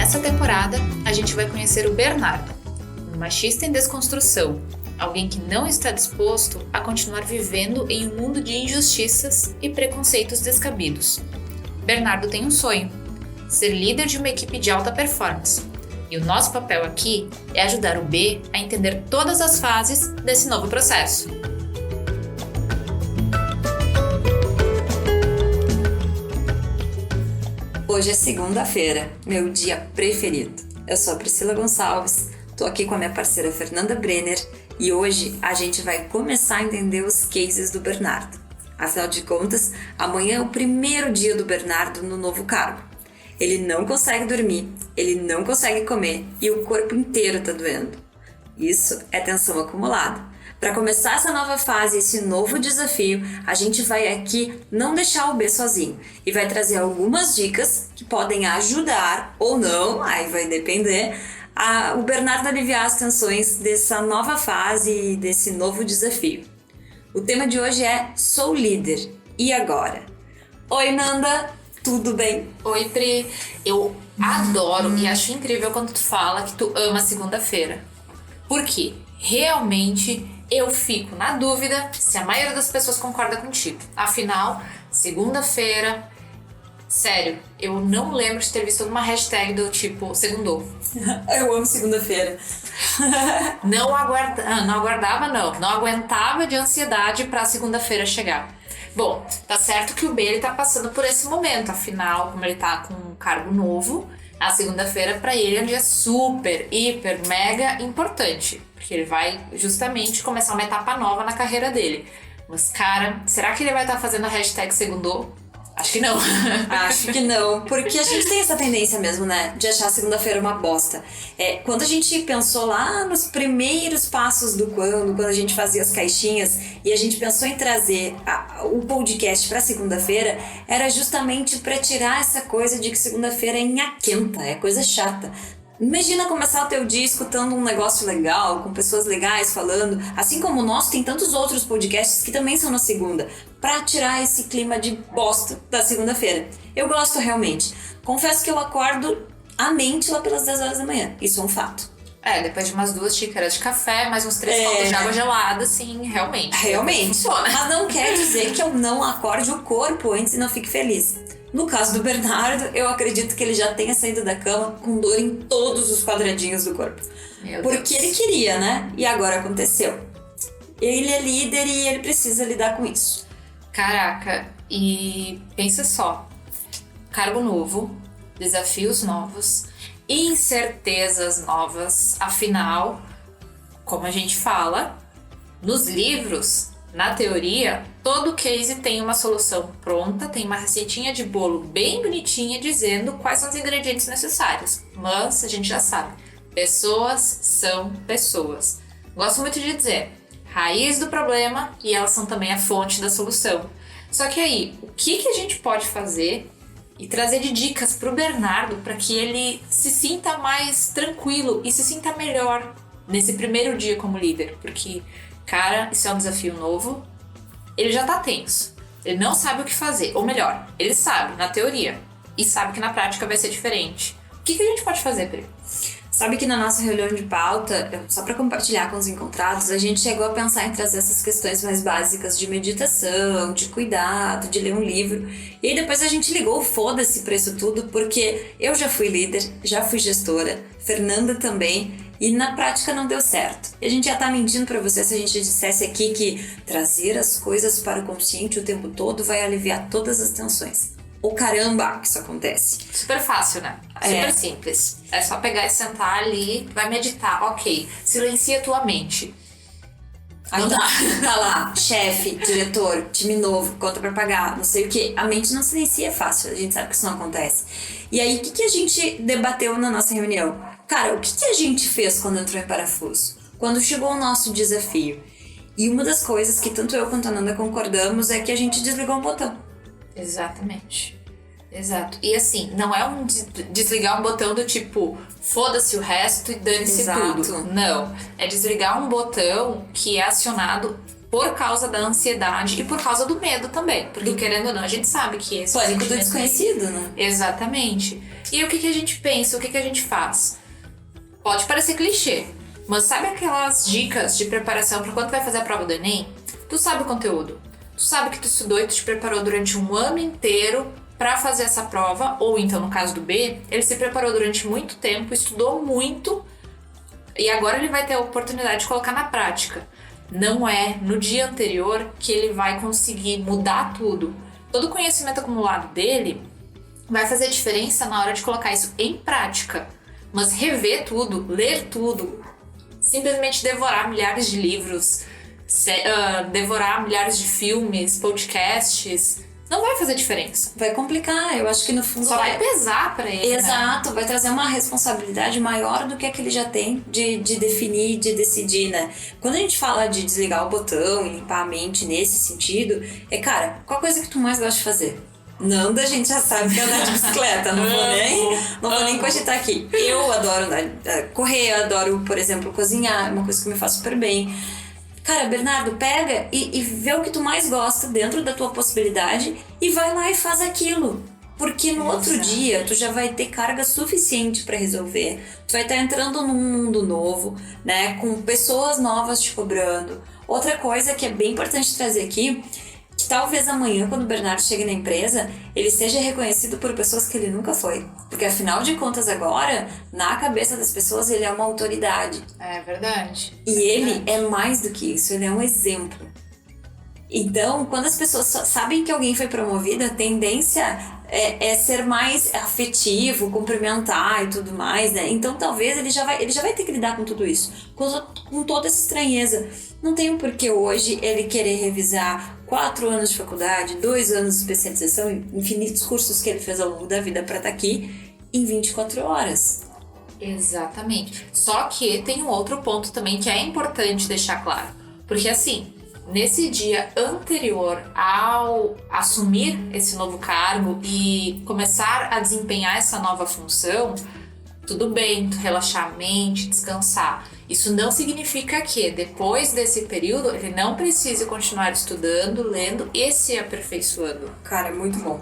Nessa temporada, a gente vai conhecer o Bernardo, um machista em desconstrução, alguém que não está disposto a continuar vivendo em um mundo de injustiças e preconceitos descabidos. Bernardo tem um sonho: ser líder de uma equipe de alta performance. E o nosso papel aqui é ajudar o B a entender todas as fases desse novo processo. Hoje é segunda-feira, meu dia preferido. Eu sou a Priscila Gonçalves, tô aqui com a minha parceira Fernanda Brenner e hoje a gente vai começar a entender os cases do Bernardo. Afinal de contas, amanhã é o primeiro dia do Bernardo no novo cargo. Ele não consegue dormir, ele não consegue comer e o corpo inteiro tá doendo. Isso é tensão acumulada. Para começar essa nova fase, esse novo desafio, a gente vai aqui não deixar o B sozinho e vai trazer algumas dicas que podem ajudar ou não, aí vai depender, o Bernardo a aliviar as tensões dessa nova fase e desse novo desafio. O tema de hoje é Sou Líder, e agora? Oi, Nanda, tudo bem? Oi, Pri. Eu adoro e acho incrível quando tu fala que tu ama segunda-feira. Por quê? Realmente eu fico na dúvida se a maioria das pessoas concorda contigo. Afinal, segunda-feira, sério, eu não lembro de ter visto alguma hashtag do tipo segundou. Eu amo segunda-feira. Não aguentava de ansiedade pra segunda-feira chegar. Bom, tá certo que o B ele tá passando por esse momento, afinal, como ele tá com um cargo novo, a segunda-feira pra ele é um dia super, hiper, mega importante, porque ele vai justamente começar uma etapa nova na carreira dele. Mas, cara, será que ele vai estar fazendo a hashtag segundou? Acho que não. Acho que não, porque a gente tem essa tendência mesmo, né, de achar segunda-feira uma bosta. Quando a gente pensou lá nos primeiros passos do quando a gente fazia as caixinhas e a gente pensou em trazer o podcast pra segunda-feira, era justamente pra tirar essa coisa de que segunda-feira é nhaquenta, é coisa chata. Imagina começar o teu dia escutando um negócio legal, com pessoas legais falando, assim como o nosso, tem tantos outros podcasts que também são na segunda, pra tirar esse clima de bosta da segunda-feira. Eu gosto realmente. Confesso que eu acordo a mente lá pelas 10 horas da manhã, isso é um fato. Depois de umas 2 xícaras de café, mais uns 3 copos de água gelada, sim, realmente. Realmente. Funciona. Mas não quer dizer que eu não acorde o corpo antes e não fique feliz. No caso do Bernardo, eu acredito que ele já tenha saído da cama com dor em todos os quadradinhos do corpo. Porque ele queria, né? E agora aconteceu. Ele é líder e ele precisa lidar com isso. Caraca, e pensa só. Cargo novo, desafios novos, incertezas novas. Afinal, como a gente fala, nos livros, na teoria, todo case tem uma solução pronta, tem uma receitinha de bolo bem bonitinha dizendo quais são os ingredientes necessários. Mas a gente já sabe, pessoas são pessoas. Gosto muito de dizer, raiz do problema e elas são também a fonte da solução. Só que aí, o que a gente pode fazer e trazer de dicas pro Bernardo para que ele se sinta mais tranquilo e se sinta melhor nesse primeiro dia como líder? Porque, cara, isso é um desafio novo. Ele já tá tenso. Ele não sabe o que fazer. Ou melhor, ele sabe, na teoria. E sabe que na prática vai ser diferente. O que a gente pode fazer, Pri? Sabe que na nossa reunião de pauta, só para compartilhar com os encontrados, a gente chegou a pensar em trazer essas questões mais básicas de meditação, de cuidado, de ler um livro. E aí depois a gente ligou o foda-se pra isso tudo, porque eu já fui líder, já fui gestora, Fernanda também, e na prática não deu certo. E a gente já tá mentindo pra você se a gente dissesse aqui que trazer as coisas para o consciente o tempo todo vai aliviar todas as tensões. Ô caramba que isso acontece. Super fácil, né? Super simples. É só pegar e sentar ali, vai meditar, ok. Silencia tua mente. Aí tá lá, chefe, diretor, time novo, conta pra pagar, não sei o que. A mente não silencia fácil, a gente sabe que isso não acontece. E aí, o que a gente debateu na nossa reunião? Cara, o que a gente fez quando entrou em parafuso? Quando chegou o nosso desafio? E uma das coisas que tanto eu quanto a Nanda concordamos é que a gente desligou um botão. Exatamente. Exato. E assim, não é um desligar um botão do tipo, foda-se o resto e dane-se tudo. Não. É desligar um botão que é acionado por causa da ansiedade e por causa do medo também. Porque, querendo ou não, a gente sabe que esse... Pânico do desconhecido, né? Exatamente. E o que a gente pensa, o que a gente faz? Pode parecer clichê, mas sabe aquelas dicas de preparação para quando vai fazer a prova do Enem? Tu sabe o conteúdo. Tu sabe que tu estudou e tu te preparou durante um ano inteiro para fazer essa prova. Ou então, no caso do B, ele se preparou durante muito tempo, estudou muito e agora ele vai ter a oportunidade de colocar na prática. Não é no dia anterior que ele vai conseguir mudar tudo. Todo o conhecimento acumulado dele vai fazer diferença na hora de colocar isso em prática. Mas rever tudo, ler tudo, simplesmente devorar milhares de livros, devorar milhares de filmes, podcasts, não vai fazer diferença. Vai complicar, eu acho que no fundo... Só vai pesar pra ele. Exato, né? Vai trazer uma responsabilidade maior do que a que ele já tem de definir, de decidir, né? Quando a gente fala de desligar o botão e limpar a mente nesse sentido, cara, qual a coisa que tu mais gosta de fazer? Nanda, a gente já sabe que é andar de bicicleta, não vou nem cogitar aqui. Eu adoro correr, adoro, por exemplo, cozinhar, é uma coisa que me faz super bem. Cara, Bernardo, pega e vê o que tu mais gosta dentro da tua possibilidade e vai lá e faz aquilo. Porque no outro dia tu já vai ter carga suficiente para resolver. Tu vai estar entrando num mundo novo, né? Com pessoas novas te cobrando. Outra coisa que é bem importante trazer aqui, que talvez amanhã, quando o Bernardo chegue na empresa, ele seja reconhecido por pessoas que ele nunca foi. Porque afinal de contas agora, na cabeça das pessoas, ele é uma autoridade. É verdade. E ele é mais do que isso, ele é um exemplo. Então, quando as pessoas sabem que alguém foi promovido, a tendência é ser mais afetivo, cumprimentar e tudo mais, né? Então, talvez ele já vai ter que lidar com tudo isso, com toda essa estranheza. Não tem um porquê hoje ele querer revisar 4 anos de faculdade, 2 anos de especialização, infinitos cursos que ele fez ao longo da vida para estar aqui em 24 horas. Exatamente. Só que tem um outro ponto também que é importante deixar claro. Porque assim, nesse dia anterior ao assumir esse novo cargo e começar a desempenhar essa nova função, tudo bem, tu relaxar a mente, descansar. Isso não significa que depois desse período ele não precise continuar estudando, lendo e se aperfeiçoando. Cara, muito bom.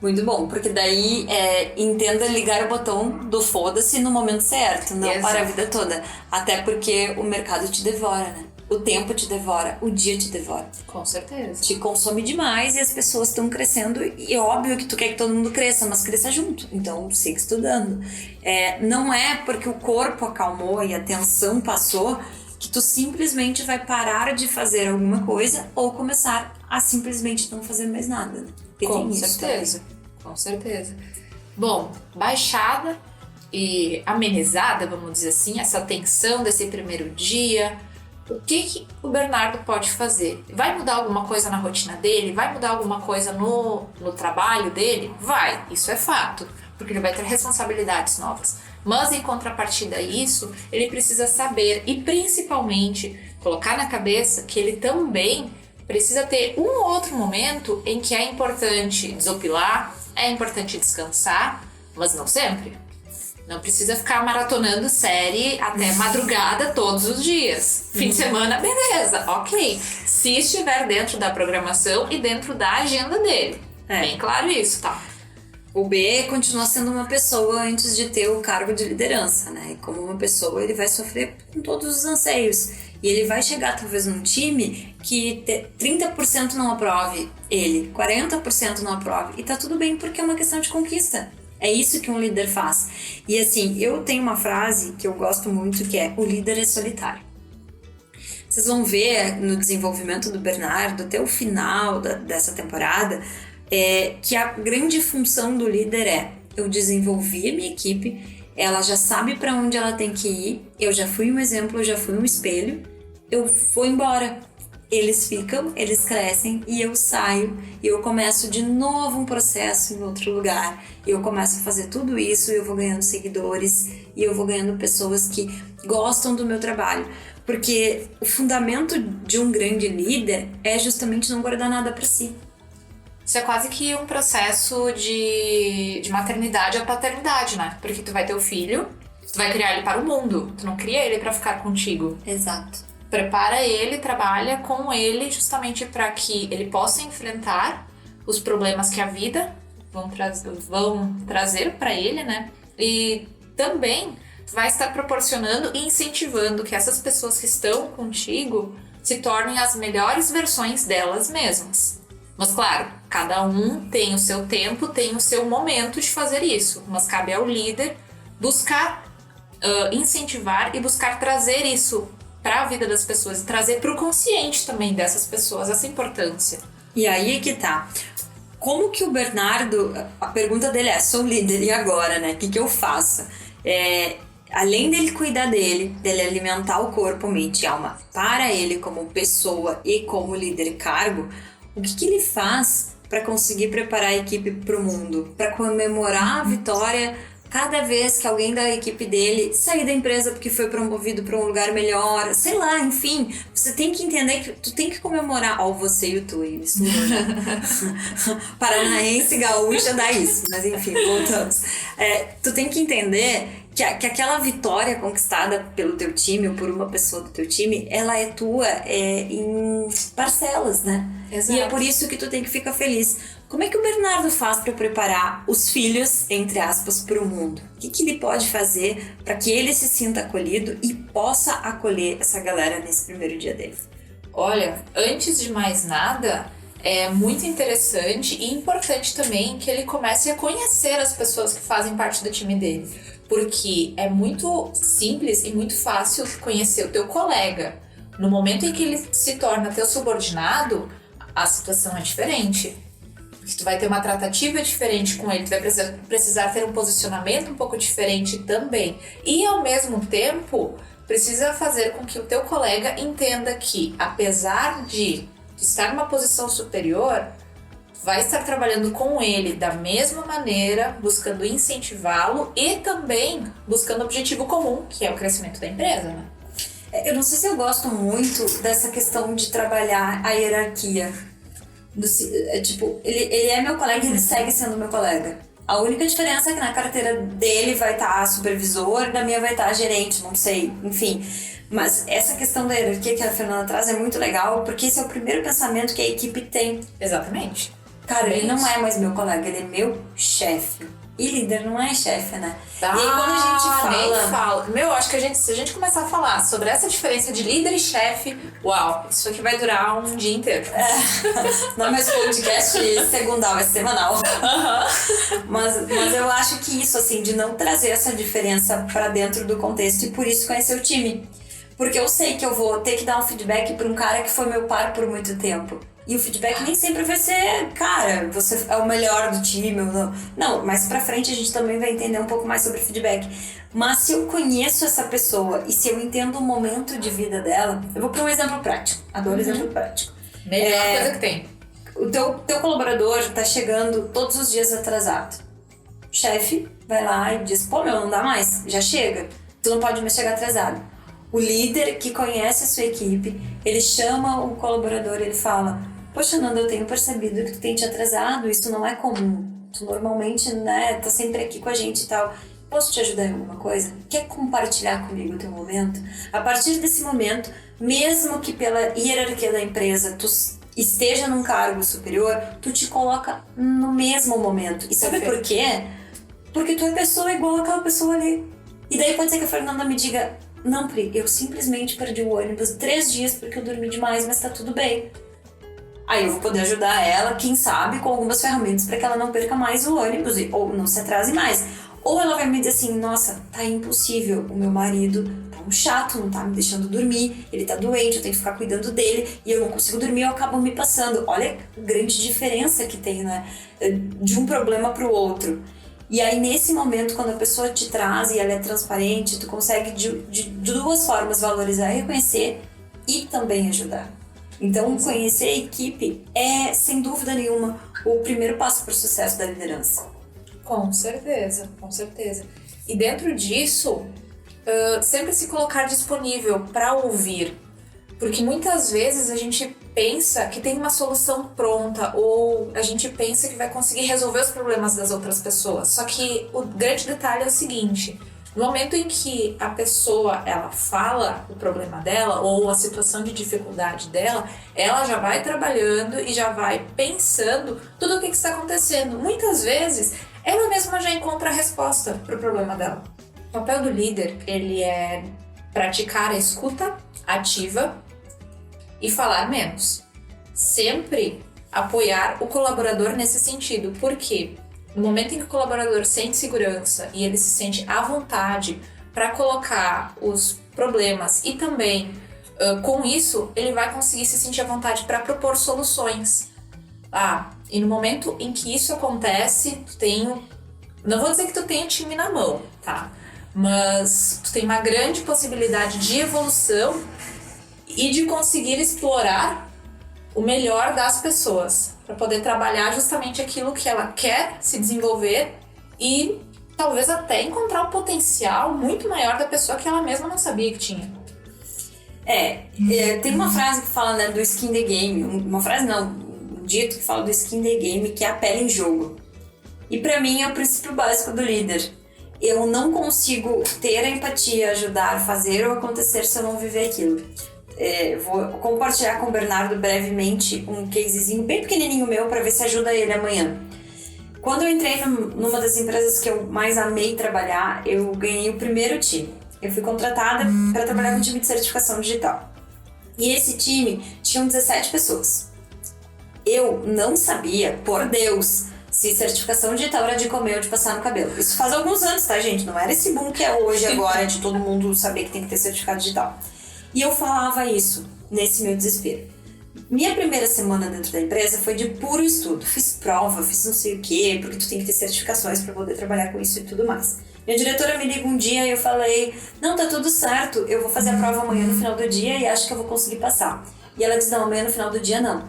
Muito bom, porque daí entenda ligar o botão do foda-se no momento certo, não Exato. Para a vida toda. Até porque o mercado te devora, né? O tempo te devora, o dia te devora. Com certeza. Te consome demais e as pessoas estão crescendo. E é óbvio que tu quer que todo mundo cresça, mas cresça junto. Então, siga estudando. Não é porque o corpo acalmou e a tensão passou que tu simplesmente vai parar de fazer alguma coisa ou começar a simplesmente não fazer mais nada. Né? Com certeza. Com certeza. Bom, baixada e amenizada, vamos dizer assim, essa tensão desse primeiro dia... O que o Bernardo pode fazer? Vai mudar alguma coisa na rotina dele? Vai mudar alguma coisa no trabalho dele? Vai, isso é fato, porque ele vai ter responsabilidades novas. Mas em contrapartida a isso, ele precisa saber e principalmente colocar na cabeça que ele também precisa ter um outro momento em que é importante desopilar, é importante descansar, mas não sempre. Não precisa ficar maratonando série até madrugada todos os dias. Fim de semana, beleza, ok. Se estiver dentro da programação e dentro da agenda dele. Bem claro isso, tá? O B continua sendo uma pessoa antes de ter o cargo de liderança, né? E como uma pessoa, ele vai sofrer com todos os anseios. E ele vai chegar, talvez, num time que 30% não aprove ele, 40% não aprove. E tá tudo bem, porque é uma questão de conquista. É isso que um líder faz. E assim, eu tenho uma frase que eu gosto muito, que é: o líder é solitário. Vocês vão ver no desenvolvimento do Bernardo, até o final dessa temporada, que a grande função do líder é: eu desenvolvi a minha equipe, ela já sabe para onde ela tem que ir, eu já fui um exemplo, eu já fui um espelho, eu vou embora. Eles ficam, eles crescem e eu saio e eu começo de novo um processo em outro lugar. E eu começo a fazer tudo isso e eu vou ganhando seguidores e eu vou ganhando pessoas que gostam do meu trabalho. Porque o fundamento de um grande líder é justamente não guardar nada para si. Isso é quase que um processo de maternidade a paternidade, né? Porque tu vai ter o filho, tu vai criar ele para o mundo, tu não cria ele para ficar contigo. Exato. prepara ele, trabalha com ele justamente para que ele possa enfrentar os problemas que a vida vão trazer para ele, né? E também vai estar proporcionando e incentivando que essas pessoas que estão contigo se tornem as melhores versões delas mesmas. Mas claro, cada um tem o seu tempo, tem o seu momento de fazer isso. Mas cabe ao líder buscar incentivar e buscar trazer isso para a vida das pessoas, trazer para o consciente também dessas pessoas essa importância. E aí que tá. Como que o Bernardo, a pergunta dele é, sou líder, e agora, né? O que eu faço? Além dele cuidar dele alimentar o corpo, mente e alma para ele como pessoa e como líder e cargo, o que ele faz para conseguir preparar a equipe para o mundo? Para comemorar a vitória cada vez que alguém da equipe dele sair da empresa porque foi promovido para um lugar melhor, sei lá, enfim, você tem que entender que tu tem que comemorar, você e o tu, isso, né? Paranaense, gaúcha, dá isso, mas enfim, voltamos. Tu tem que entender que aquela vitória conquistada pelo teu time ou por uma pessoa do teu time, ela é tua em parcelas, né? Exato. E é por isso que tu tem que ficar feliz. Como é que o Bernardo faz para preparar os filhos, entre aspas, para o mundo? O que ele pode fazer para que ele se sinta acolhido e possa acolher essa galera nesse primeiro dia dele? Olha, antes de mais nada, é muito interessante e importante também que ele comece a conhecer as pessoas que fazem parte do time dele. Porque é muito simples e muito fácil conhecer o teu colega. No momento em que ele se torna teu subordinado, a situação é diferente. Tu vai ter uma tratativa diferente com ele, tu vai precisar ter um posicionamento um pouco diferente também. E ao mesmo tempo, precisa fazer com que o teu colega entenda que, apesar de estar numa posição superior, vai estar trabalhando com ele da mesma maneira, buscando incentivá-lo e também buscando o objetivo comum, que é o crescimento da empresa, né? Eu não sei se eu gosto muito dessa questão de trabalhar a hierarquia. Ele é meu colega e ele segue sendo meu colega. A única diferença é que na carteira dele vai estar supervisor e na minha vai estar gerente, não sei, enfim. Mas essa questão da hierarquia que a Fernanda traz é muito legal, porque esse é o primeiro pensamento que a equipe tem. Exatamente. Cara, ele não é mais meu colega, ele é meu chefe. E líder não é chefe, né? E aí quando a gente fala... Meu, acho que se a gente começar a falar sobre essa diferença de líder e chefe, uau, isso aqui vai durar um dia inteiro. Não é mais podcast segundal, vai ser semanal. Mas eu acho que isso, assim, de não trazer essa diferença pra dentro do contexto e por isso conhecer o time. Porque eu sei que eu vou ter que dar um feedback pra um cara que foi meu par por muito tempo. E o feedback nem sempre vai ser, cara, você é o melhor do time ou não. Não, mais pra frente a gente também vai entender um pouco mais sobre feedback. Mas se eu conheço essa pessoa e se eu entendo o momento de vida dela, eu vou pra um exemplo prático. Adoro exemplo prático. Melhor coisa que tem. O teu colaborador tá chegando todos os dias atrasado. O chefe vai lá e diz, pô, não dá mais, já chega. Tu não pode mais chegar atrasado. O líder que conhece a sua equipe, ele chama o colaborador, ele fala, poxa, Nanda, eu tenho percebido que tu tem te atrasado, isso não é comum. Tu normalmente, né, tá sempre aqui com a gente e tal. Posso te ajudar em alguma coisa? Quer compartilhar comigo o teu momento? A partir desse momento, mesmo que pela hierarquia da empresa tu esteja num cargo superior, tu te coloca no mesmo momento. E sabe por quê? Porque tu é pessoa igual aquela pessoa ali. E daí pode ser que a Fernanda me diga, não, Pri, eu simplesmente perdi o ônibus 3 dias porque eu dormi demais, mas tá tudo bem. Aí eu vou poder ajudar ela, quem sabe, com algumas ferramentas para que ela não perca mais o ônibus ou não se atrase mais. Ou ela vai me dizer assim, nossa, tá impossível, o meu marido tá um chato, não tá me deixando dormir, ele tá doente, eu tenho que ficar cuidando dele e eu não consigo dormir, eu acabo me passando. Olha a grande diferença que tem, né? De um problema pro outro. E aí nesse momento, quando a pessoa te traz e ela é transparente, tu consegue de 2 formas valorizar e reconhecer e também ajudar. Então, conhecer a equipe é, sem dúvida nenhuma, o primeiro passo para o sucesso da liderança. Com certeza, com certeza. E dentro disso, sempre se colocar disponível para ouvir. Porque muitas vezes a gente pensa que tem uma solução pronta ou a gente pensa que vai conseguir resolver os problemas das outras pessoas. Só que o grande detalhe é o seguinte, No momento em que a pessoa ela fala o problema dela ou a situação de dificuldade dela, ela já vai trabalhando e já vai pensando tudo o que está acontecendo. Muitas vezes, ela mesma já encontra a resposta para o problema dela. O papel do líder, ele é praticar a escuta ativa e falar menos. Sempre apoiar o colaborador nesse sentido. Por quê? No momento em que o colaborador sente segurança e ele se sente à vontade para colocar os problemas e também, com isso, ele vai conseguir se sentir à vontade para propor soluções. E no momento em que isso acontece, não vou dizer que tu tem o time na mão, tá? Mas tu tem uma grande possibilidade de evolução e de conseguir explorar o melhor das pessoas, para poder trabalhar justamente aquilo que ela quer se desenvolver e talvez até encontrar um potencial muito maior da pessoa que ela mesma não sabia que tinha. Tem uma frase que fala, né, do skin the game, uma frase não, um dito que fala do skin the game, que é a pele em jogo. E pra mim é o princípio básico do líder. Eu não consigo ter a empatia, ajudar, fazer ou acontecer se eu não viver aquilo. Vou compartilhar com o Bernardo brevemente um casezinho bem pequenininho meu para ver se ajuda ele amanhã. Quando eu entrei numa das empresas que eu mais amei trabalhar, eu ganhei o primeiro time. Eu fui contratada para trabalhar com um time de certificação digital. E esse time tinha 17 pessoas. Eu não sabia, por Deus, se certificação digital era de comer ou de passar no cabelo. Isso faz alguns anos, tá, gente? Não era esse boom que é hoje, agora, de todo mundo saber que tem que ter certificado digital. E eu falava isso nesse meu desespero. Minha primeira semana dentro da empresa foi de puro estudo. Fiz prova, fiz não sei o quê, porque tu tem que ter certificações para poder trabalhar com isso e tudo mais. Minha diretora me liga um dia e eu falei, não, tá tudo certo, eu vou fazer a prova amanhã no final do dia e acho que eu vou conseguir passar. E ela diz, não, amanhã no final do dia não.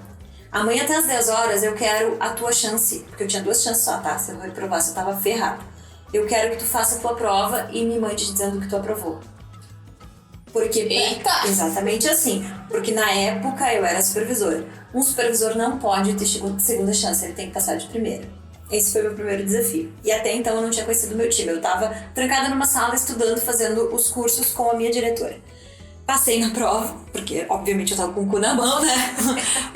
Amanhã até às 10 horas eu quero a tua chance, porque eu tinha 2 chances só, tá? Se eu reprovar, se eu tava ferrada. Eu quero que tu faça a tua prova e me mande dizendo que tu aprovou. Porque, eita! Exatamente assim. Porque na época eu era supervisora. Um supervisor não pode ter segunda chance, ele tem que passar de primeira. Esse foi o meu primeiro desafio. E até então eu não tinha conhecido o meu time. Eu tava trancada numa sala estudando, fazendo os cursos com a minha diretora. Passei na prova, porque obviamente eu tava com o cu na mão, né?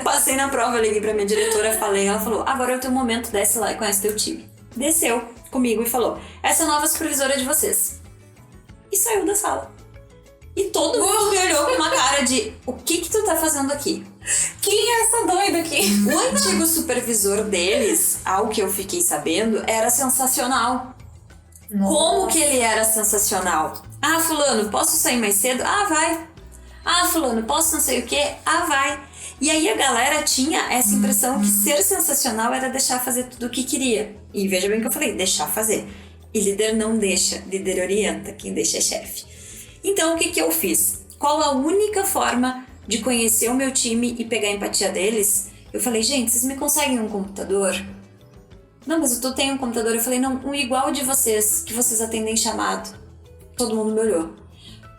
Passei na prova, liguei pra minha diretora, falei, ela falou, agora é o teu momento, desce lá e conhece teu time. Desceu comigo e falou, essa é a nova supervisora de vocês. E saiu da sala. E todo mundo me olhou com uma cara de, o que tu tá fazendo aqui? Quem é essa doida aqui? O antigo supervisor deles, ao que eu fiquei sabendo, era sensacional. Nossa. Como que ele era sensacional? Ah, fulano, posso sair mais cedo? Ah, vai. Ah, fulano, posso não sei o quê? Ah, vai. E aí a galera tinha essa impressão que ser sensacional era deixar fazer tudo o que queria. E veja bem o que eu falei, deixar fazer. E líder não deixa, líder orienta, quem deixa é chefe. Então, o que eu fiz? Qual a única forma de conhecer o meu time e pegar a empatia deles? Eu falei, gente, vocês me conseguem um computador? Não, mas eu tenho um computador. Eu falei, não, um igual de vocês, que vocês atendem chamado. Todo mundo me olhou.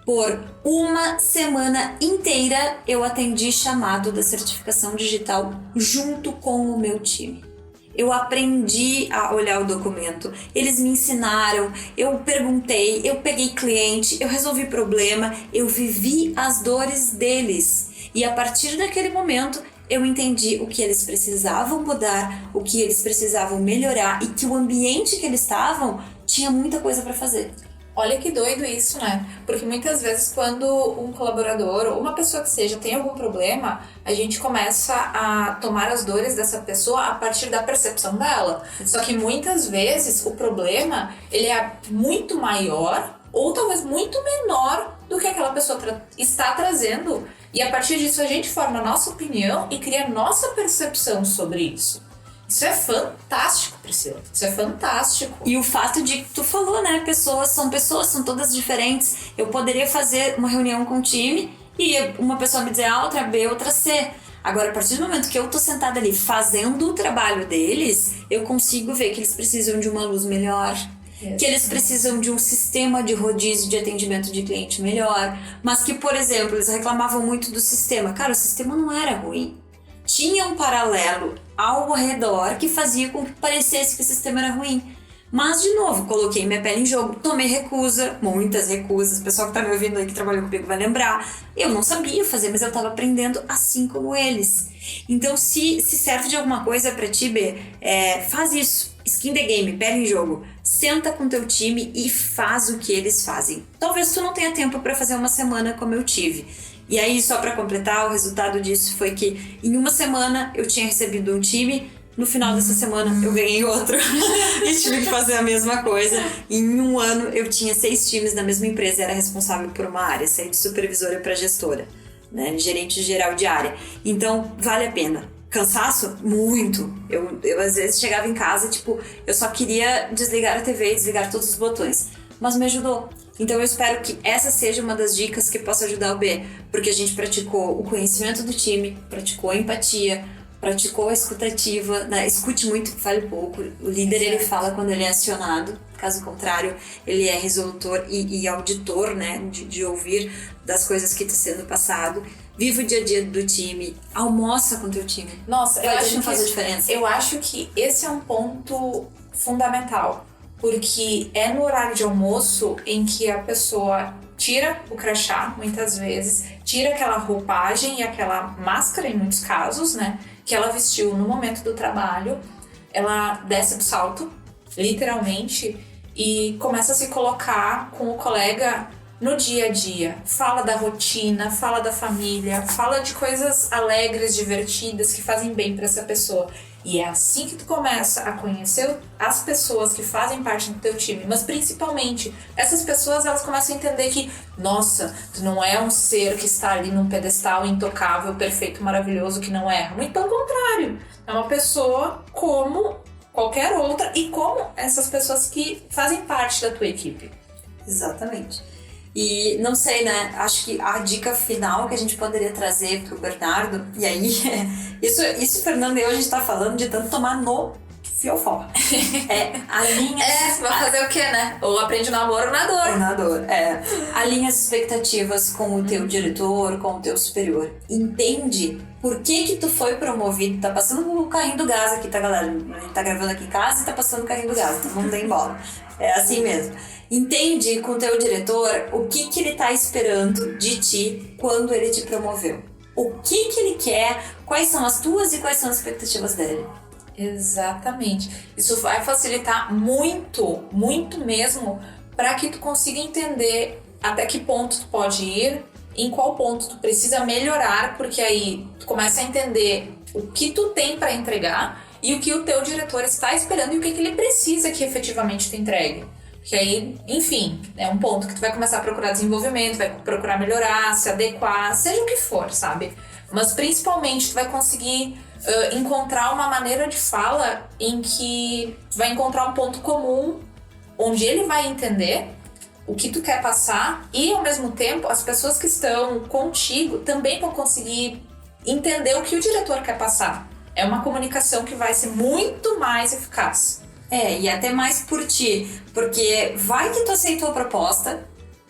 Por uma semana inteira, eu atendi chamado da certificação digital junto com o meu time. Eu aprendi a olhar o documento, eles me ensinaram, eu perguntei, eu peguei cliente, eu resolvi problema, eu vivi as dores deles. E a partir daquele momento, eu entendi o que eles precisavam mudar, o que eles precisavam melhorar e que o ambiente que eles estavam tinha muita coisa para fazer. Olha que doido isso, né? Porque muitas vezes quando um colaborador ou uma pessoa que seja tem algum problema, a gente começa a tomar as dores dessa pessoa a partir da percepção dela. Só que muitas vezes o problema, ele é muito maior ou talvez muito menor do que aquela pessoa está trazendo. E a partir disso a gente forma a nossa opinião e cria a nossa percepção sobre isso. Isso é fantástico, Priscila. Isso é fantástico. E o fato de que tu falou, né? Pessoas, são todas diferentes. Eu poderia fazer uma reunião com o time e uma pessoa me dizer A, outra B, outra C. Agora, a partir do momento que eu tô sentada ali fazendo o trabalho deles, eu consigo ver que eles precisam de uma luz melhor, que eles precisam de um sistema de rodízio de atendimento de cliente melhor, mas que, por exemplo, eles reclamavam muito do sistema. Cara, o sistema não era ruim. Tinha um paralelo ao redor que fazia com que parecesse que o sistema era ruim. Mas, de novo, coloquei minha pele em jogo, tomei recusa, muitas recusas. O pessoal que tá me ouvindo aí, que trabalhou comigo, vai lembrar. Eu não sabia fazer, mas eu tava aprendendo assim como eles. Então, se serve de alguma coisa pra ti, B, faz isso. Skin the game, pele em jogo. Senta com teu time e faz o que eles fazem. Talvez tu não tenha tempo pra fazer uma semana como eu tive. E aí, só pra completar, o resultado disso foi que em uma semana eu tinha recebido um time. No final dessa semana eu ganhei outro e tive que fazer a mesma coisa. Em um ano eu tinha 6 times na mesma empresa e era responsável por uma área, saí de supervisora para gestora, né? Gerente geral de área. Então vale a pena. Cansaço? Muito. Eu às vezes chegava em casa, tipo, eu só queria desligar a TV e desligar todos os botões. Mas me ajudou. Então eu espero que essa seja uma das dicas que possa ajudar o B, porque a gente praticou o conhecimento do time, praticou a empatia, praticou a escutativa, né? Escute muito, fale pouco. O líder, ele fala quando ele é acionado, caso contrário, ele é resolutor e auditor, né? De ouvir das coisas que está sendo passado. Viva o dia a dia do time, almoça com o teu time. Nossa, eu acho que faz a diferença. Eu acho que esse é um ponto fundamental, porque é no horário de almoço em que a pessoa tira o crachá, muitas vezes, tira aquela roupagem e aquela máscara, em muitos casos, né? Que ela vestiu no momento do trabalho, ela desce do salto, literalmente, e começa a se colocar com o colega no dia a dia. Fala da rotina, fala da família, fala de coisas alegres, divertidas, que fazem bem para essa pessoa. E é assim que tu começa a conhecer as pessoas que fazem parte do teu time, mas principalmente essas pessoas, elas começam a entender que, nossa, tu não é um ser que está ali num pedestal intocável, perfeito, maravilhoso, que não erra. Muito pelo contrário, é uma pessoa como qualquer outra e como essas pessoas que fazem parte da tua equipe. Exatamente. E não sei, né? Acho que a dica final que a gente poderia trazer pro Bernardo, e aí, isso Fernando e eu, a gente tá falando de tanto tomar no fiofó. Alinha. Vai fazer o quê, né? Ou aprende no amor ou na dor. Ou na dor, Alinha as expectativas com o teu diretor, com o teu superior. Entende por que tu foi promovido. Tá passando o carrinho do gás aqui, tá, galera? A gente tá gravando aqui em casa e tá passando o carrinho do gás, então não tem bola. É assim mesmo. Entende com o teu diretor o que ele tá esperando de ti quando ele te promoveu. O que ele quer, quais são as tuas e quais são as expectativas dele. Exatamente. Isso vai facilitar muito, muito mesmo, para que tu consiga entender até que ponto tu pode ir, em qual ponto tu precisa melhorar, porque aí tu começa a entender o que tu tem para entregar e o que o teu diretor está esperando e o que ele precisa que efetivamente tu entregue. Que aí, enfim, é um ponto que tu vai começar a procurar desenvolvimento, vai procurar melhorar, se adequar, seja o que for, sabe? Mas principalmente tu vai conseguir encontrar uma maneira de fala em que tu vai encontrar um ponto comum onde ele vai entender o que tu quer passar e, ao mesmo tempo, as pessoas que estão contigo também vão conseguir entender o que o diretor quer passar. É uma comunicação que vai ser muito mais eficaz. E até mais por ti, porque vai que tu aceitou a proposta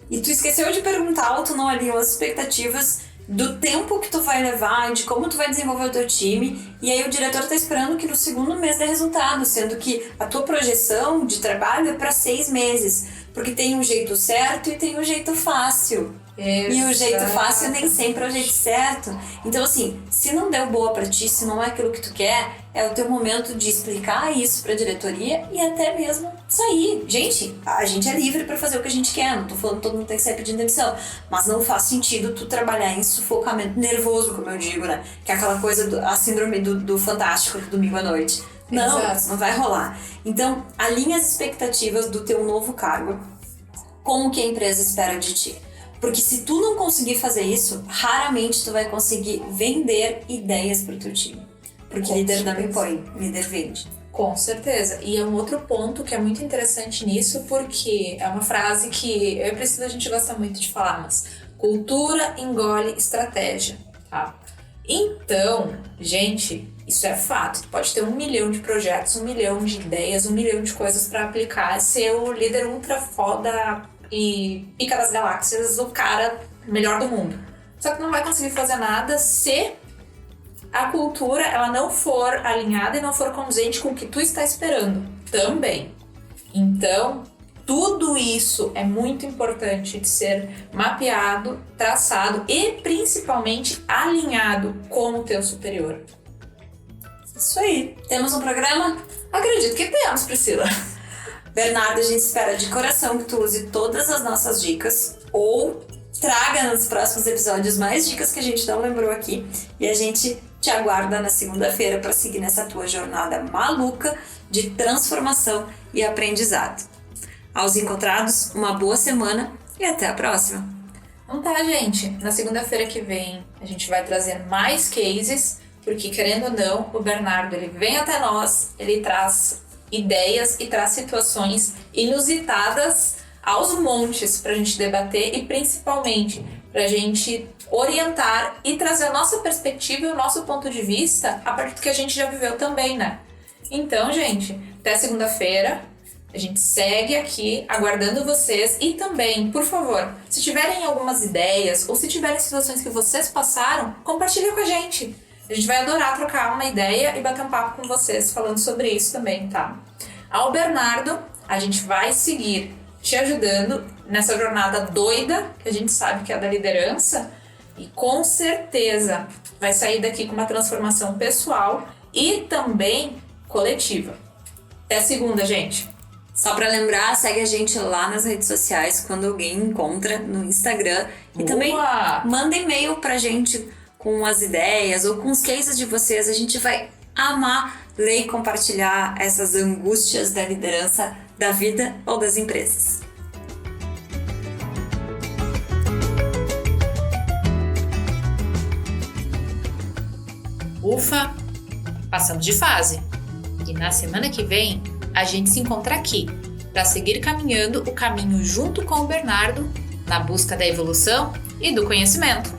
e tu esqueceu de perguntar ou tu não alinhou as expectativas do tempo que tu vai levar e de como tu vai desenvolver o teu time, e aí o diretor tá esperando que no segundo mês dê resultado, sendo que a tua projeção de trabalho é para 6 meses, porque tem um jeito certo e tem um jeito fácil. Exato. E o jeito fácil nem sempre é o jeito certo. Então, assim, se não deu boa pra ti, se não é aquilo que tu quer, é o teu momento de explicar isso pra diretoria e até mesmo sair. Gente, a gente é livre pra fazer o que a gente quer. Não tô falando que todo mundo tem que sair pedindo demissão. Mas não faz sentido tu trabalhar em sufocamento nervoso, como eu digo, né? Que é aquela coisa, a síndrome do fantástico do domingo à noite. Não, Exato. Não vai rolar. Então, alinha as expectativas do teu novo cargo com o que a empresa espera de ti. Porque se tu não conseguir fazer isso, raramente tu vai conseguir vender ideias pro teu time. Porque líder não impõe, líder vende. Com certeza. E é um outro ponto que é muito interessante nisso, porque é uma frase que eu e a Priscila a gente gosta muito de falar, mas cultura engole estratégia, tá? Então, gente, isso é fato. Tu pode ter 1 milhão de projetos, 1 milhão de ideias, 1 milhão de coisas para aplicar, ser o líder ultra foda e pica das galáxias, o cara melhor do mundo. Só que não vai conseguir fazer nada se a cultura ela não for alinhada e não for condizente com o que tu está esperando também. Então, tudo isso é muito importante de ser mapeado, traçado e principalmente alinhado com o teu superior. Isso aí. Temos um programa? Acredito que temos, Priscila. Bernardo, a gente espera de coração que tu use todas as nossas dicas ou traga nos próximos episódios mais dicas que a gente não lembrou aqui e a gente te aguarda na segunda-feira para seguir nessa tua jornada maluca de transformação e aprendizado. Aos encontrados, uma boa semana e até a próxima! Então tá, gente. Na segunda-feira que vem a gente vai trazer mais cases, porque querendo ou não, o Bernardo ele vem até nós, ele traz ideias e traz situações inusitadas aos montes pra gente debater e principalmente pra gente orientar e trazer a nossa perspectiva e o nosso ponto de vista a partir do que a gente já viveu também, né? Então, gente, até segunda-feira. A gente segue aqui aguardando vocês e também, por favor, se tiverem algumas ideias ou se tiverem situações que vocês passaram, compartilha com a gente. A gente vai adorar trocar uma ideia e bater um papo com vocês falando sobre isso também, tá? Ao Bernardo, a gente vai seguir te ajudando nessa jornada doida, que a gente sabe que é da liderança, e com certeza vai sair daqui com uma transformação pessoal e também coletiva. Até segunda, gente! Só para lembrar, segue a gente lá nas redes sociais quando alguém encontra no Instagram. E também manda e-mail pra gente com as ideias ou com os cases de vocês. A gente vai amar ler e compartilhar essas angústias da liderança, da vida ou das empresas. Ufa! Passamos de fase. E na semana que vem a gente se encontra aqui para seguir caminhando o caminho junto com o Bernardo na busca da evolução e do conhecimento.